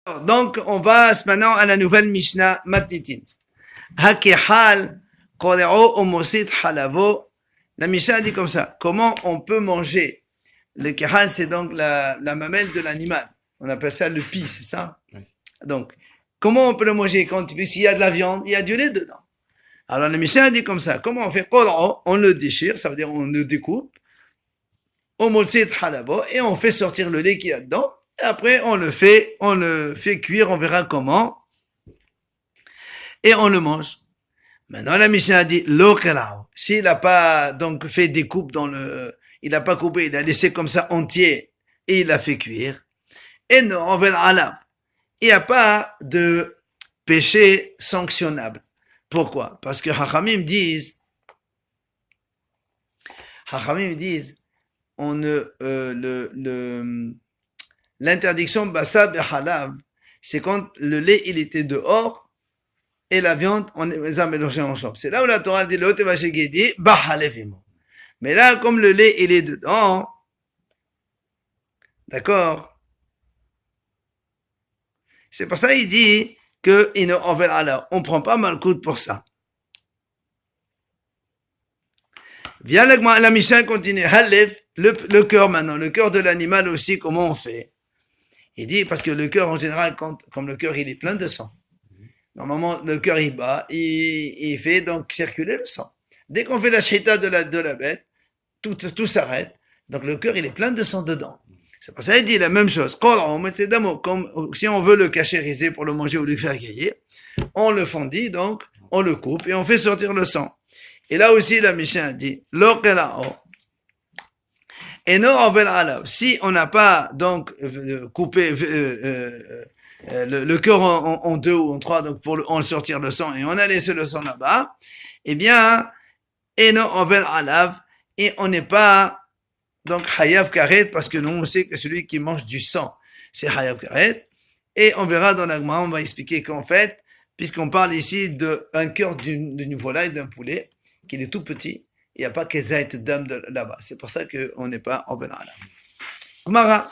Donc, on passe maintenant à la nouvelle Mishnah Matnitin. Hakehal, Koreo, Omosit, Halavo. La Mishnah dit comme ça. Comment on peut manger? Le kehal, c'est donc la mamelle de l'animal. On appelle ça le pi, c'est ça? Oui. Donc, comment on peut le manger? Puisqu'il y a de la viande, il y a du lait dedans. Alors, la Mishnah dit comme ça. Comment on fait? Koreo, on le déchire, ça veut dire on le découpe. Omosit, Halavo, et on fait sortir le lait qu'il y a dedans. Et après, on le fait cuire, on verra comment. Et on le mange. Maintenant, la Mishnah a dit, l'okelao. S'il n'a pas, donc, fait des coupes il n'a pas coupé, il a laissé comme ça entier, et il l'a fait cuire. Et non, on va l'alab. Il n'y a pas de péché sanctionnable. Pourquoi? Parce que Hachamim disent, on ne, l'interdiction bassab et halab, c'est quand le lait, il était dehors, et la viande, on les a mélangés ensemble. C'est là où la Torah dit, mais là, comme le lait, il est dedans, d'accord? C'est pour ça qu'il dit que, on prend pas malkout pour ça. Viens la Mishnah continue. Halev, le cœur maintenant, le cœur de l'animal aussi, comment on fait? Il dit, parce que le cœur, en général, comme le cœur, il est plein de sang. Normalement, le cœur, il bat, il fait donc circuler le sang. Dès qu'on fait la shrita de la bête, tout s'arrête. Donc, le cœur, il est plein de sang dedans. C'est pour ça qu'il dit la même chose. Comme si on veut le cachériser pour le manger ou le faire griller, on le fondit, donc, on le coupe et on fait sortir le sang. Et là aussi, la Mishnah dit, si on n'a pas, donc, coupé, le cœur en deux ou en trois, donc pour en sortir le sang, et on a laissé le sang là-bas, eh bien, et on n'est pas, donc, hayav karet, parce que nous, on sait que celui qui mange du sang, c'est hayav karet, et on verra dans l'agma, on va expliquer qu'en fait, puisqu'on parle ici d'un cœur d'une volaille, d'un poulet, qu'il est tout petit, il n'y a pas qu'ezait d'âme là-bas. C'est pour ça qu'on n'est pas en ben alav. Amara.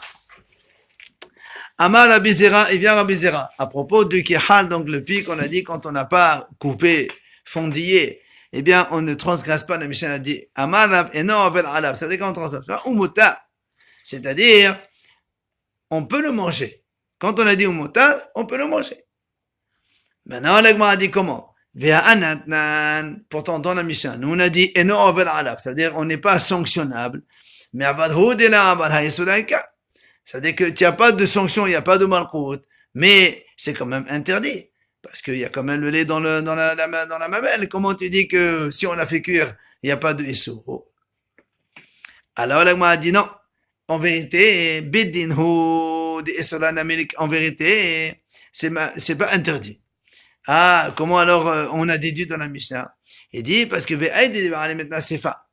Amar Rabbi Zera, il vient Rabbi Zera. À propos du kihal, donc le pic, on a dit quand on n'a pas coupé, fondillé, eh bien, on ne transgresse pas, la Mishnah a dit, Amar Rabbi, et non, Avel Alav, c'est-à-dire qu'on transgresse pas, umuta. C'est-à-dire, on peut le manger. Quand on a dit umuta, on peut le manger. Maintenant, l'Agma a dit comment? Pourtant, dans la Mishnah, nous on a dit, et non, Avel Alav, c'est-à-dire, on n'est pas sanctionnable. Mais Avadhu de la Aval Hayesulaika. C'est-à-dire que il n'y a pas de sanction, il n'y a pas de malkout, mais c'est quand même interdit. Parce qu'il y a quand même le lait dans la mamelle. Comment tu dis que si on l'a fait cuire, il n'y a pas de issou? Alors, l'agma a dit non. En vérité, en vérité, c'est pas interdit. Ah, comment alors on a déduit dans la Mishnah? Il dit, parce que maintenant c'est fa.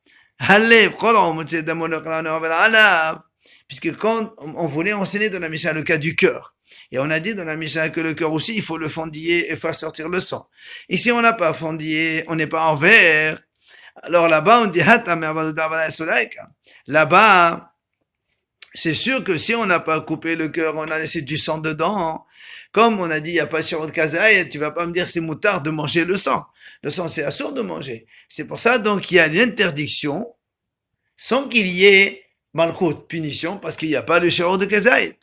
Puisque quand on voulait enseigner dans la Mishnah le cas du cœur, et on a dit dans la Mishnah que le cœur aussi, il faut le fondiller et faire sortir le sang. Ici, on n'a pas fondillé, on n'est pas en verre. Alors là-bas, on dit, là-bas, c'est sûr que si on n'a pas coupé le cœur, on a laissé du sang dedans. Comme on a dit, il n'y a pas de shirot kazaï, tu vas pas me dire c'est moutard de manger le sang. Le sang, c'est assourd de manger. C'est pour ça, donc, il y a l'interdiction, sans qu'il y ait malkout, punition, parce qu'il n'y a pas le shirot de kazaït.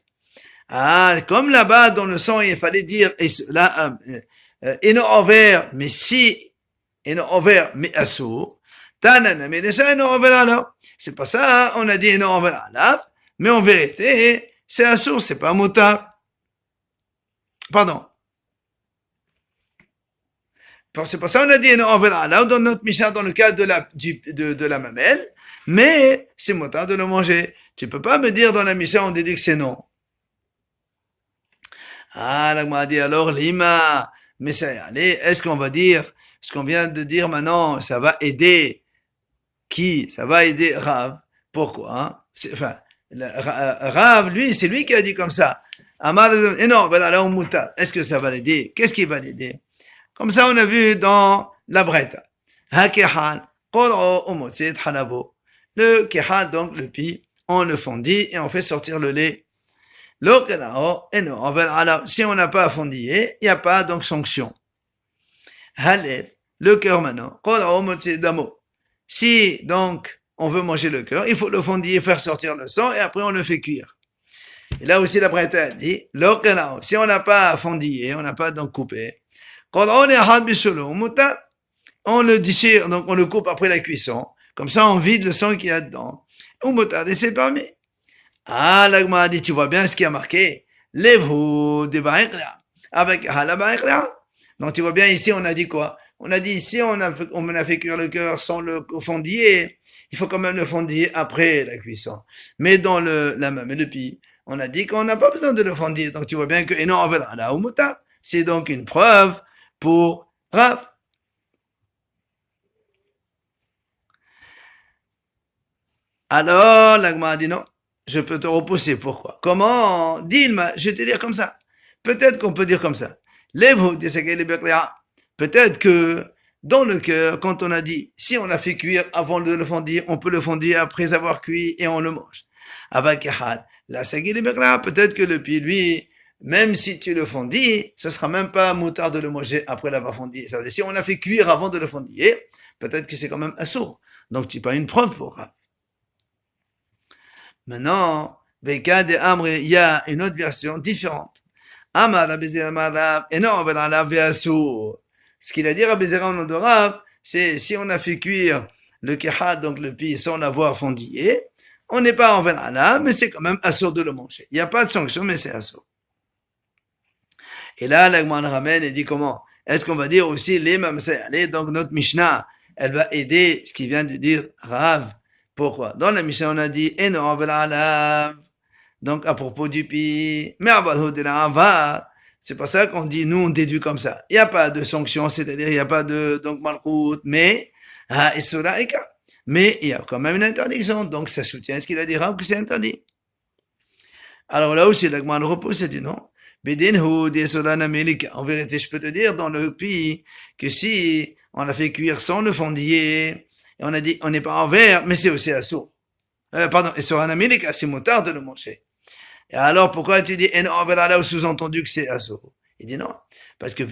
Ah, comme là-bas, dans le sang, il fallait dire, eno over, mais si, eno over, mais assour, tanana, mais déjà, eno over alors. C'est pas ça, on a dit eno over alav, mais en vérité, c'est assour, c'est pas moutard. Pardon. C'est pour ça qu'on a dit eno over alav dans notre Mishnah, dans le cas de la mamelle, mais c'est moutard de le manger. Tu peux pas me dire dans la Mishnah, on dit que c'est non. Ah, là, m'a dit alors, lima, mais ça, allez, est-ce qu'on va dire, ce qu'on vient de dire maintenant, ça va aider qui? Ça va aider Rav. Pourquoi? Rav, lui, c'est lui qui a dit comme ça. Amar, et non, alors, mouta. Est-ce que ça va l'aider? Qu'est-ce qui va l'aider? Comme ça, on a vu dans la bretta. Hakehal, qol'o, umotsit, halavo. Le kehal, donc, le pi, on le fondit et on fait sortir le lait. Si on n'a pas fondillé, il n'y a pas donc sanction. Le cœur maintenant. Si donc on veut manger le cœur, il faut le fondiller, faire sortir le sang et après on le fait cuire. Et là aussi la Braïta dit, si on n'a pas fondillé, on n'a pas donc coupé, on le déchire, donc on le coupe après la cuisson. Comme ça, on vide le sang qu'il y a dedans. Et c'est permis. Ah, l'agma dit, tu vois bien ce qui a marqué. Lève-vous des avec la baïkla. Donc, tu vois bien ici, on a dit quoi? On a dit ici, on a fait cuire le cœur sans le fondiller. Il faut quand même le fondiller après la cuisson. Mais dans la même le pi, on a dit qu'on n'a pas besoin de le fondiller. Donc, tu vois bien que, et non, on va là, c'est donc une preuve pour Rav. Alors, l'agma dit non, je peux te repousser. Pourquoi? Comment? Dis-moi, je vais te dire comme ça. Peut-être qu'on peut dire comme ça. Peut-être que dans le cœur, quand on a dit, si on a fait cuire avant de le fondiller, on peut le fondiller après avoir cuit et on le mange. Avec la peut-être que le pied, lui, même si tu le fondilles, ce sera même pas moutard de le manger après l'avoir fondillé. C'est-à-dire, si on a fait cuire avant de le fondiller, peut-être que c'est quand même assourd. Donc, tu n'as pas une preuve pour ça. Maintenant, il y a une autre version différente. Ce qu'il a dit Rabbi Zera de Rav, c'est si on a fait cuire le kehad, donc le pi, sans l'avoir fondillé, on n'est pas en venala, mais c'est quand même assourd de le manger. Il n'y a pas de sanction, mais c'est assourd. Et là, l'Agman ramène et dit comment? Est-ce qu'on va dire aussi les mamsayalé? Donc notre Mishnah, elle va aider ce qui vient de dire Rav. Pourquoi? Dans la Mishnah, on a dit Eno venala. Donc à propos du pi, mais c'est pas ça qu'on dit, nous on déduit comme ça. Il n'y a pas de sanction, c'est-à-dire il n'y a pas de donc malchoute, mais mais il y a quand même une interdiction, donc ça soutient ce qu'il a dit Rav que c'est interdit. Alors là aussi, l'Agman repousse et dit non. En vérité, je peux te dire dans le pi que si on a fait cuire sans le fondiller, et on a dit on n'est pas en verre, mais c'est aussi assourd. Pardon, et sur un amélika, c'est motard de le manger. Et alors, pourquoi tu dis, on verra là où sous-entendu que c'est assourd? Il dit non. Parce que,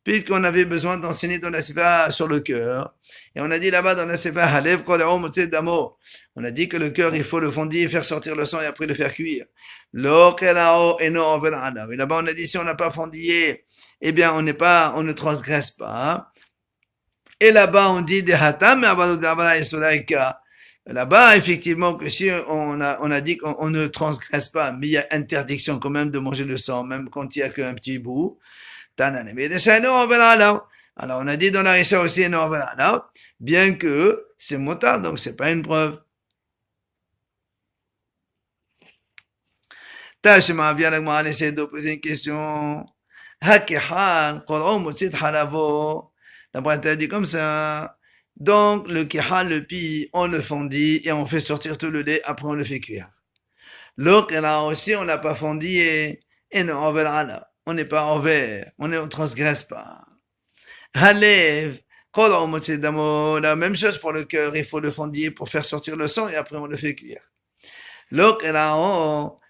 puisqu'on avait besoin d'enseigner dans la Sefa sur le cœur, et on a dit là-bas dans la Sefa, on a dit que le cœur, il faut le fondiller, faire sortir le sang et après le faire cuire. Et là-bas, on a dit, si on n'a pas fondillé, eh bien, on ne transgresse pas. Et là-bas, on dit, là-bas, effectivement, que si on a dit qu'on ne transgresse pas, mais il y a interdiction quand même de manger le sang, même quand il y a qu'un petit bout. Alors, on a dit dans la Risha aussi, bien que c'est motard, donc c'est pas une preuve. Tashima vient avec moi essayer de poser une question. Hakihal, Qur'an Mutsit Halavo. La Braïta dit comme ça. Donc, le kihal, le pi, on le fondit et on fait sortir tout le lait, après on le fait cuire. L'autre, là aussi, on l'a pas fondillé et non, on n'est pas en verre, on ne transgresse pas. Halev, la même chose pour le cœur, il faut le fondiller pour faire sortir le sang et après on le fait cuire. L'autre, là,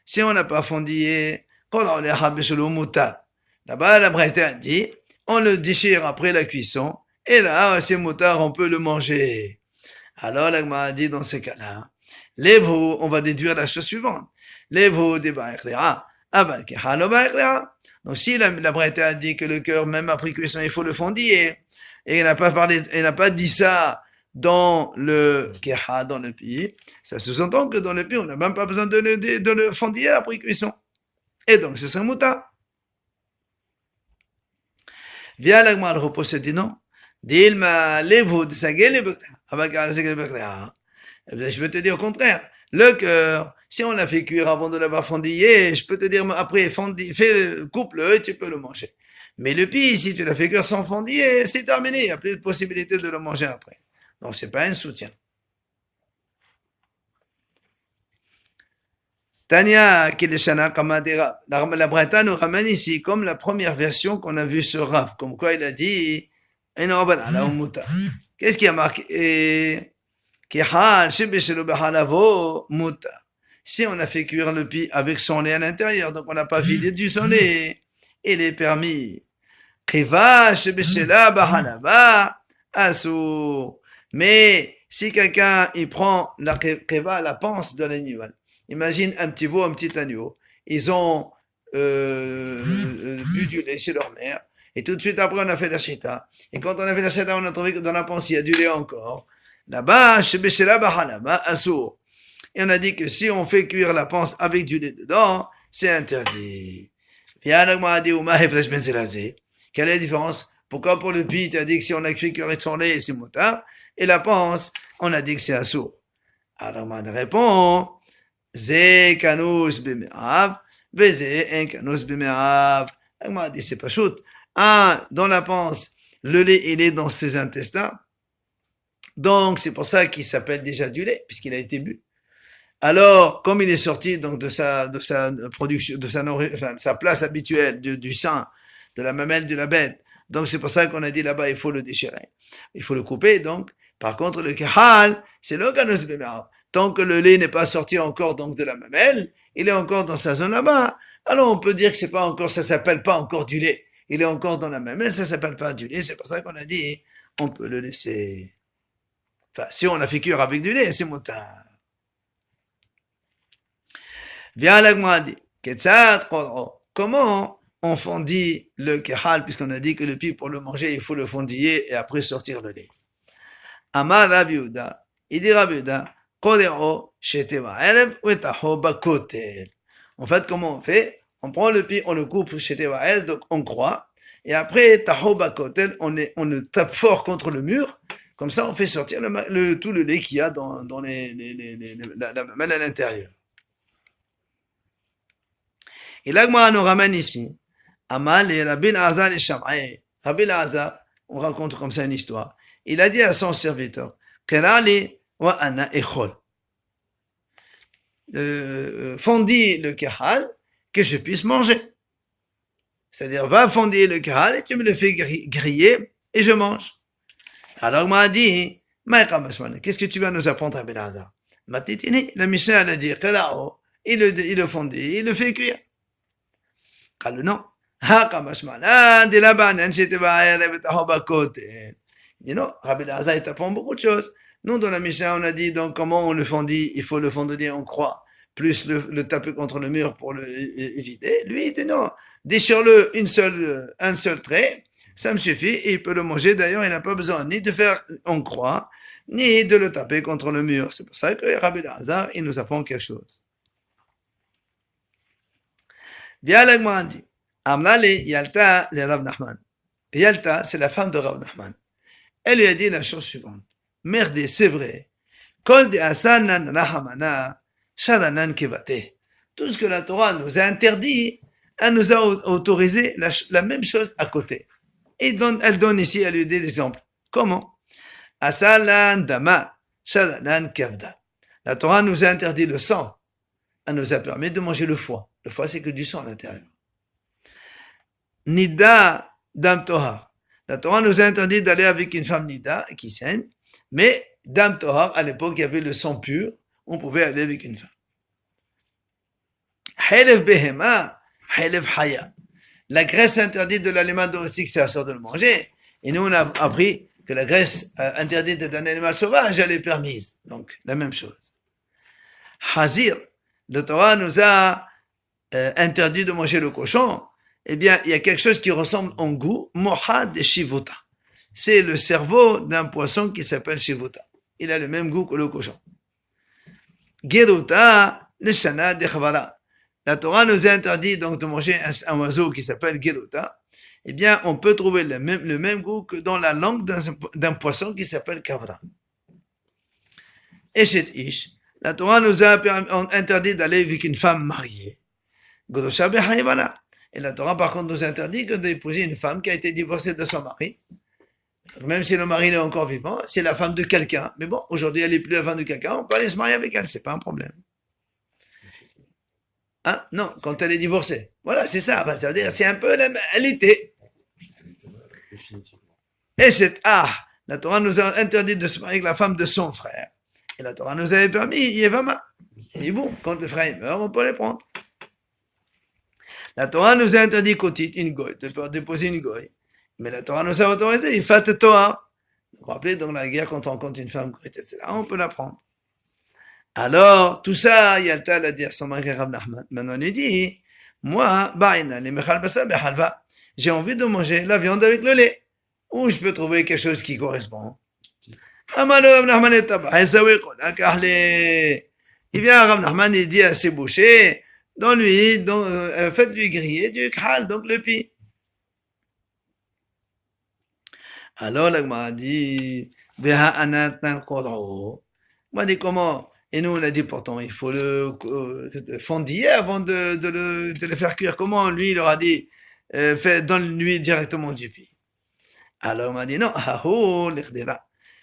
si on n'a pas fondillé, là-bas, la Braïta dit, on le déchire après la cuisson, et là, c'est moutard, on peut le manger. Alors, l'Agma a dit dans ce cas-là, les-vous, on va déduire la chose suivante. Les-vous des baïkléa, avant que halo baïkléa. Donc, si la Braïta a dit que le cœur, même après cuisson, il faut le fondiller, et il n'a pas dit ça dans le keha, dans le pi, ça sous-entend que dans le pi, on n'a même pas besoin de le fondiller après cuisson. Et donc, ce serait moutard. Via l'Agma, le repos se dit non. Dilma levud sagele avec je peux te dire au contraire. Le cœur, si on l'a fait cuire avant de l'avoir fondillé, je peux te dire après coupe-le et tu peux le manger. Mais le pi, si tu l'as fait cuire sans fondiller, c'est terminé, il n'y a plus de possibilité de le manger après. Donc c'est pas un soutien. Tania Kileshana Kamadera. La Braïta nous ramène ici comme la première version qu'on a vue sur Rav, comme quoi il a dit qu'est-ce qui a marqué? si on a fait cuire le pi avec son lait à l'intérieur, donc on n'a pas vidé du son lait, il est permis. Mais si quelqu'un il prend la panse de l'animal, imagine un petit veau, un petit agneau, ils ont bu du lait chez leur mère, et tout de suite après on a fait la shita, et quand on a fait la shita on a trouvé que dans la panse il y a du lait encore, là-bas, et on a dit que si on fait cuire la panse avec du lait dedans, c'est interdit. Quelle est la différence? Pourquoi pour le pi, tu as dit que si on a fait cuire son lait, c'est motard, et la panse, on a dit que c'est assourd. Alors, on répond, Zé kanous bimerav, vezé en kanous bimerav. On m'a dit, c'est pas shoot. Dans la panse, le lait, il est dans ses intestins. Donc, c'est pour ça qu'il s'appelle déjà du lait, puisqu'il a été bu. Alors, comme il est sorti donc de sa production, de sa place habituelle du sein, de la mamelle de la bête, donc c'est pour ça qu'on a dit là-bas il faut le déchirer, il faut le couper. Donc, par contre le kahal, c'est le canus bimerav. Tant que le lait n'est pas sorti encore donc de la mamelle, il est encore dans sa zone là-bas. Alors on peut dire que c'est pas encore, ça s'appelle pas encore du lait. Il est encore dans la mamelle, ça s'appelle pas du lait. C'est pour ça qu'on a dit on peut le laisser. Enfin, si on a fait cuire avec du lait, c'est motard. Viens l'agma dit, comment on fondit le kehal, puisqu'on a dit que le pi pour le manger, il faut le fondiller et après sortir le lait. Amar Rabbi Yehuda, il dit Rabbi Yehuda, en fait, comment on fait? On prend le pi, on le coupe chez Tevael, donc on croit, et après, taho bakotel, on le tape fort contre le mur, comme ça on fait sortir tout le lait qu'il y a dans la mamelle à l'intérieur. Et là, on nous ramène ici, Amal et Rabbi Azar et Shamay. Rabbi Azar, on raconte comme ça une histoire. Il a dit à son serviteur, Kerali wa ana echol. Fondis le kahal, que je puisse manger. C'est-à-dire, va fondiller le kahal et tu me le fais griller et je mange. Alors, il m'a dit, qu'est-ce que tu vas nous apprendre à Belazar? Matitini, le Mishnah a dit, il le fondit, il le fait cuire. Alors, non. Il dit non, Rabbi Elazar, il t'apprend beaucoup de choses. Nous, dans la Mishnah, on a dit, donc, comment on le fondit? Il faut le fondiller en croix, plus le taper contre le mur pour le éviter. Lui, il dit non, déchire-le un seul trait, ça me suffit, et il peut le manger. D'ailleurs, il n'a pas besoin ni de faire en croix, ni de le taper contre le mur. C'est pour ça que Rabbi Elazar, il nous apprend quelque chose. Bien, l'Agma dit, Amnale Yalta le Rav Nachman. Yalta, c'est la femme de Rav Nachman. Elle lui a dit la chose suivante. Merde, c'est vrai. Kol de asanan rahamana, sharanan kevate. Tout ce que la Torah nous a interdit, elle nous a autorisé la même chose à côté. Et elle donne ici, elle lui dit des exemples. Comment? Asalan dama, sharanan kavda. La Torah nous a interdit le sang. Elle nous a permis de manger le foie. Le foie, c'est que du sang à l'intérieur. Nida dam tohar. La Torah nous a interdit d'aller avec une femme nida qui saigne, mais dam tohar, à l'époque, il y avait le sang pur, on pouvait aller avec une femme. Halef behema, halef haya. La graisse interdite de l'aliment domestique, c'est à sorte de le manger. Et nous, on a appris que la graisse interdite d'un animal sauvage, elle est permise. Donc, la même chose. Hazir. La Torah nous a interdit de manger le cochon. Eh bien, il y a quelque chose qui ressemble en goût, mohad de shivota. C'est le cerveau d'un poisson qui s'appelle shivota. Il a le même goût que le cochon. Geruta, le shana de chavara. La Torah nous a interdit donc de manger un oiseau qui s'appelle geruta. Eh bien, on peut trouver le même goût que dans la langue d'un poisson qui s'appelle kavra. Eshet ish. La Torah nous a interdit d'aller avec une femme mariée. Godosha behayvala. Et la Torah, par contre, nous interdit que d'épouser une femme qui a été divorcée de son mari. Donc, même si le mari est encore vivant, c'est la femme de quelqu'un. Mais bon, aujourd'hui, elle n'est plus la femme de quelqu'un, on peut aller se marier avec elle, c'est pas un problème. Hein? Non, quand elle est divorcée. Voilà, c'est ça. Ça veut dire, c'est un peu, elle était. Et la Torah nous a interdit de se marier avec la femme de son frère. Et la Torah nous avait permis, Yevama. Et bon, quand le frère meurt, on peut les prendre. La Torah nous a interdit côté une goy, de déposer une goy. Mais la Torah nous a autorisé, il fait Torah. Vous vous rappelez, dans la guerre, quand on rencontre une femme, etc., on peut la prendre. Alors, tout ça, Yalta l'a dit à son mari Rav Nachman. Maintenant, il dit, moi, j'ai envie de manger la viande avec le lait. Où je peux trouver quelque chose qui correspond. Il vient Rav Nachman, il dit à ses bouchers, faites-lui griller du khal, donc le pi. Alors, la Gemara dit, m'a dit comment? Et nous, on a dit pourtant, il faut le fondiller avant de le faire cuire. Comment? Lui, il leur a dit, donne-lui directement du pi. Alors, on m'a dit, non,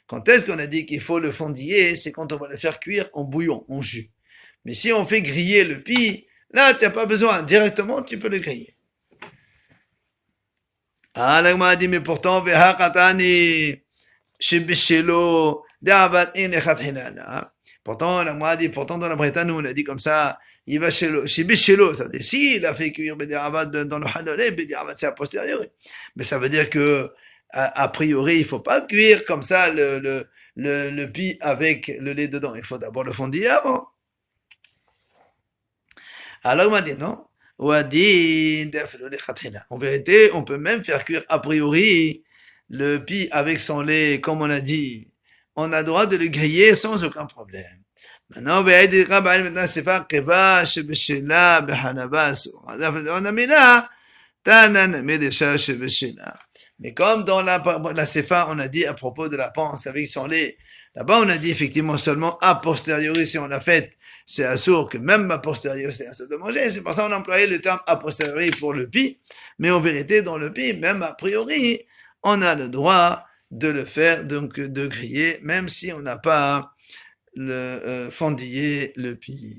quand est-ce qu'on a dit qu'il faut le fondiller? C'est quand on va le faire cuire en bouillon, en jus. Mais si on fait griller le pi, là, tu n'as pas besoin. Directement, tu peux le griller. Ah, là, on m'a dit, mais pourtant, pourtant, la m'a dit, pourtant, dans la Bretagne, on a dit comme ça, il va chez l'eau, ça veut dire, si, il a fait cuire dans le halolé, c'est a posteriori. Mais ça veut dire que, a priori, il faut pas cuire comme ça le pi avec le lait dedans. Il faut d'abord le fondiller avant. Alors, on m'a dit, non. En vérité, on peut même faire cuire a priori le pi avec son lait, comme on a dit. On a le droit de le griller sans aucun problème. Maintenant, mais comme dans la Sefa, on a dit à propos de la panse avec son lait, là-bas on a dit effectivement seulement a posteriori si on l'a fait, c'est assourd que même a posteriori c'est assourd de manger, c'est pour ça qu'on a employé le terme a posteriori pour le pi, mais en vérité dans le pi, même a priori, on a le droit de le faire, donc de griller, même si on n'a pas fendillé le pi.